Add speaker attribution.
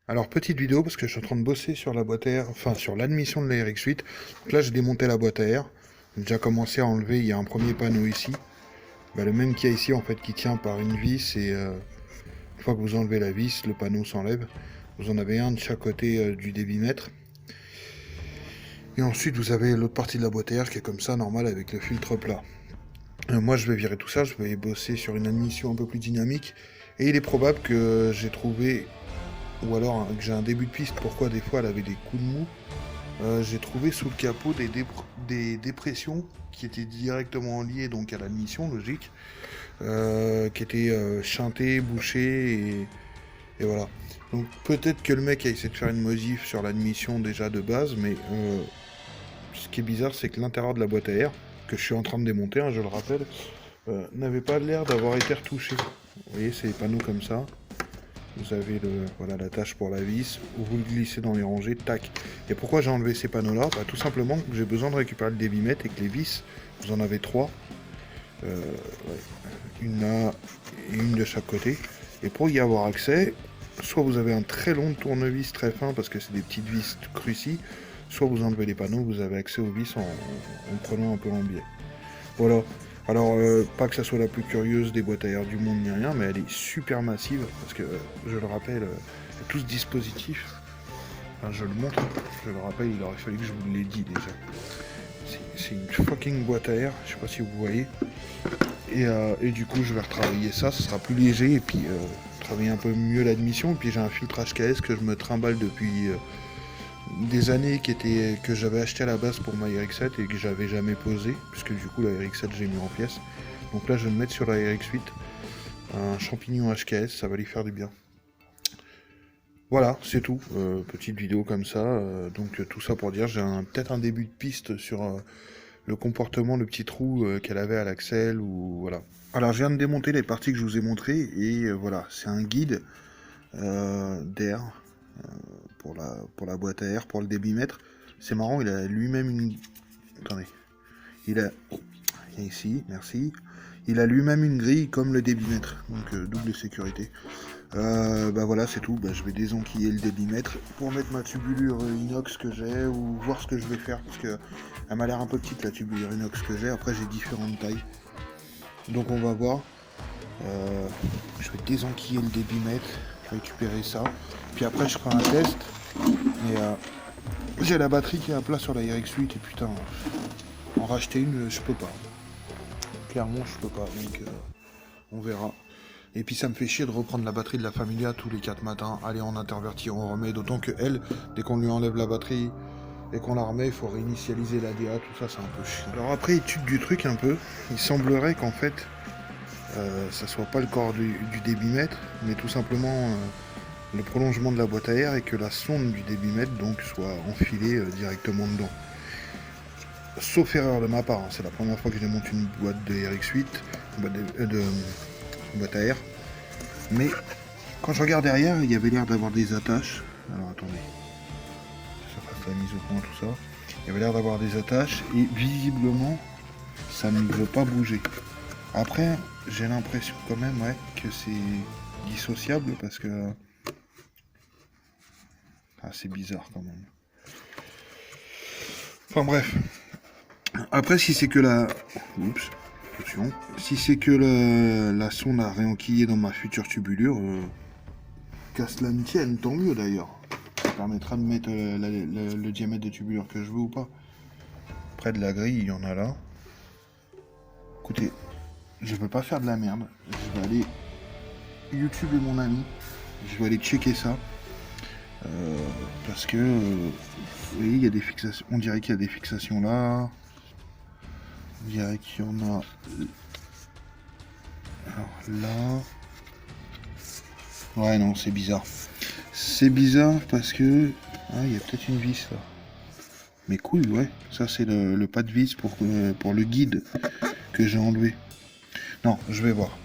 Speaker 1: Alors, petite vidéo, parce que je suis en train de bosser sur la boîte à air, enfin sur l'admission de la RX8. Donc là, j'ai démonté la boîte à air. J'ai déjà commencé à enlever, il y a un premier panneau ici. Bah, le même qu'il y a ici, en fait, qui tient par une vis. Et une fois que vous enlevez la vis, le panneau s'enlève. Vous en avez un de chaque côté du débitmètre. Et ensuite, vous avez l'autre partie de la boîte à air qui est comme ça, normal, avec le filtre plat. Moi, je vais virer tout ça, je vais bosser sur une admission un peu plus dynamique. Et il est probable que j'ai trouvé, ou alors que j'ai un début de piste, pourquoi des fois elle avait des coups de mou. J'ai trouvé sous le capot des dépressions qui étaient directement liées donc à l'admission, logique, qui étaient chantées, bouchées, et voilà. Donc peut-être que le mec a essayé de faire une modif sur l'admission déjà de base, mais ce qui est bizarre, c'est que l'intérieur de la boîte à air, que je suis en train de démonter, hein, je le rappelle, n'avait pas l'air d'avoir été retouché. Vous voyez, c'est les panneaux comme ça. Vous avez voilà, l'attache pour la vis, vous le glissez dans les rangées, tac. Et pourquoi j'ai enlevé ces panneaux-là? Bah, tout simplement que j'ai besoin de récupérer le débitmètre et que les vis, vous en avez trois. Ouais, une là et une de chaque côté. Et pour y avoir accès, soit vous avez un très long tournevis très fin parce que c'est des petites vis cruci, soit vous enlevez les panneaux, vous avez accès aux vis en prenant un peu en biais. Voilà. Alors, pas que ça soit la plus curieuse des boîtes à air du monde ni rien, mais elle est super massive, parce que, je le rappelle, tout ce dispositif, enfin, je le montre, je le rappelle, il aurait fallu que je vous l'ai dit déjà. C'est une fucking boîte à air, je sais pas si vous voyez. Et du coup, je vais retravailler ça, ce sera plus léger, et puis travailler un peu mieux l'admission. Et puis j'ai un filtre HKS que je me trimballe depuis des années que j'avais acheté à la base pour ma RX7 et que j'avais jamais posé, puisque du coup la RX7 j'ai mis en pièces. Donc là je vais me mettre sur la RX8 un champignon HKS, ça va lui faire du bien. Voilà, c'est tout. Petite vidéo comme ça. Donc tout ça pour dire, j'ai peut-être un début de piste sur le comportement, le petit trou qu'elle avait à l'axelle, ou voilà. Alors je viens de démonter les parties que je vous ai montrées, et voilà, c'est un guide d'air pour la boîte à air, pour le débitmètre. C'est marrant, il a lui-même une... Attendez. Il a... Ici, merci. Il a lui-même une grille comme le débitmètre, donc double sécurité. Bah voilà, c'est tout. Bah, je vais désenquiller le débitmètre pour mettre ma tubulure inox que j'ai, ou voir ce que je vais faire, parce que elle m'a l'air un peu petite, la tubulure inox que j'ai. Après j'ai différentes tailles, donc on va voir. Je vais désenquiller le débitmètre, récupérer ça, puis après je ferai un test. Et j'ai la batterie qui est à plat sur la RX8, et putain, en racheter une, je peux pas. Clairement, je peux pas, donc on verra. Et puis ça me fait chier de reprendre la batterie de la Familia tous les 4 matins, aller en interverti, on remet, d'autant que elle, dès qu'on lui enlève la batterie et qu'on la remet, il faut réinitialiser l'ADA, tout ça, c'est un peu chiant. Alors après, étude du truc un peu, il semblerait qu'en fait, ça soit pas le corps du débitmètre, mais tout simplement le prolongement de la boîte à air, et que la sonde du débitmètre donc soit enfilée directement dedans. Sauf erreur de ma part, hein, c'est la première fois que je démonte une boîte de RX8, une boîte à air. Mais quand je regarde derrière, il y avait l'air d'avoir des attaches. Alors attendez, ça fasse la mise au point, tout ça. Il y avait l'air d'avoir des attaches, et visiblement, ça ne veut pas bouger. Après, j'ai l'impression quand même, ouais, que c'est dissociable, parce que... Ah, c'est bizarre quand même. Enfin bref. Après, si c'est que la... Oups, attention. Si c'est que la sonde a réenquillé dans ma future tubulure, qu'à cela ne tienne, tant mieux d'ailleurs. Ça permettra de mettre le diamètre de tubulure que je veux ou pas. Près de la grille, il y en a là. Écoutez, je veux pas faire de la merde. Je vais aller... YouTube est mon ami. Je vais aller checker ça. Parce que... vous voyez, il y a des fixations. On dirait qu'il y a des fixations là. On dirait qu'il y en a... Alors là... Ouais, non, c'est bizarre. C'est bizarre parce que... Ah, il y a peut-être une vis là. Mais cool, ouais. Ça, c'est le pas de vis pour le guide que j'ai enlevé. Non, je vais voir.